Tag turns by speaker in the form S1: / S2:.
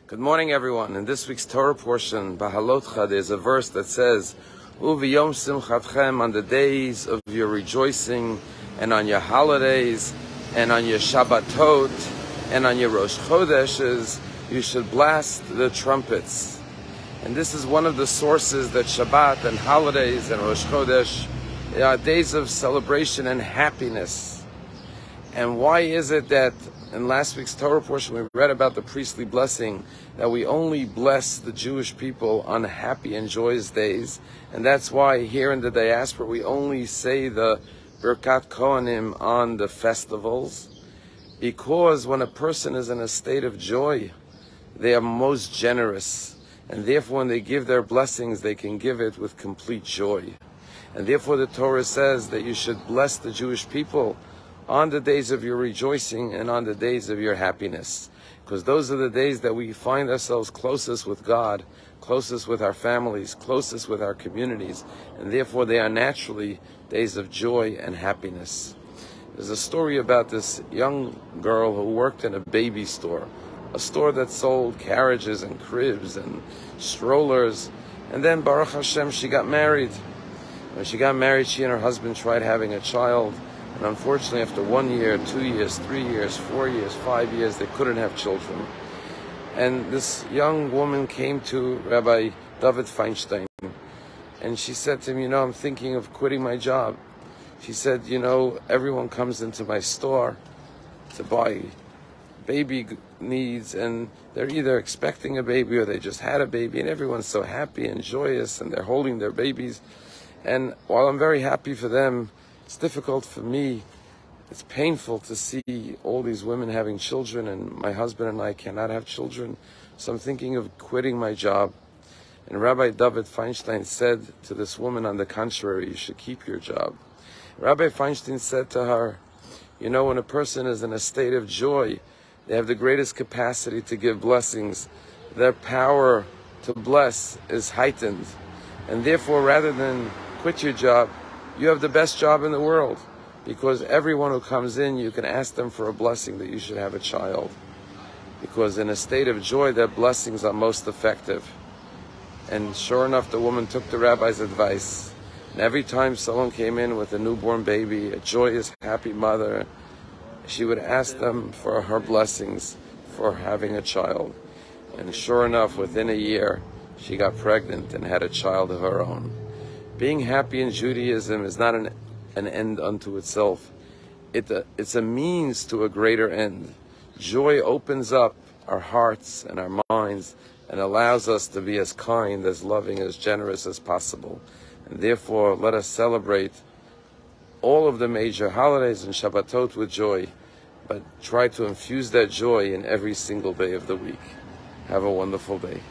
S1: Good morning, everyone. In this week's Torah portion, Bahalotcha, there's a verse that says, Uviyom simchatchem, on the days of your rejoicing, and on your holidays, and on your Shabbatot, and on your Rosh Chodeshes, you should blast the trumpets. And this is one of the sources that Shabbat and holidays and Rosh Chodesh are days of celebration and happiness. And why is it that in last week's Torah portion we read about the priestly blessing, that we only bless the Jewish people on happy and joyous days? And that's why here in the diaspora we only say the Birkat Kohanim on the festivals, because when a person is in a state of joy, they are most generous. And therefore when they give their blessings, they can give it with complete joy. And therefore the Torah says that you should bless the Jewish people on the days of your rejoicing and on the days of your happiness. Because those are the days that we find ourselves closest with God, closest with our families, closest with our communities. And therefore they are naturally days of joy and happiness. There's a story about this young girl who worked in a baby store, a store that sold carriages and cribs and strollers. And then Baruch Hashem, she got married. When she got married, she and her husband tried having a child. And unfortunately, after 1 year, 2 years, 3 years, 4 years, 5 years, they couldn't have children. And this young woman came to Rabbi David Feinstein, and she said to him, I'm thinking of quitting my job. She said, everyone comes into my store to buy baby needs, and they're either expecting a baby or they just had a baby, and everyone's so happy and joyous, and they're holding their babies. And while I'm very happy for them, it's difficult for me. It's painful to see all these women having children, and my husband and I cannot have children. So I'm thinking of quitting my job. And Rabbi David Feinstein said to this woman, on the contrary, you should keep your job. Rabbi Feinstein said to her, when a person is in a state of joy, they have the greatest capacity to give blessings. Their power to bless is heightened. And therefore, rather than quit your job, you have the best job in the world, because everyone who comes in, you can ask them for a blessing that you should have a child. Because in a state of joy, their blessings are most effective. And sure enough, the woman took the rabbi's advice. And every time someone came in with a newborn baby, a joyous, happy mother, she would ask them for her blessings for having a child. And sure enough, within a year, she got pregnant and had a child of her own. Being happy in Judaism is not an end unto itself. It's a means to a greater end. Joy opens up our hearts and our minds and allows us to be as kind, as loving, as generous as possible. And therefore, let us celebrate all of the major holidays and Shabbatot with joy, but try to infuse that joy in every single day of the week. Have a wonderful day.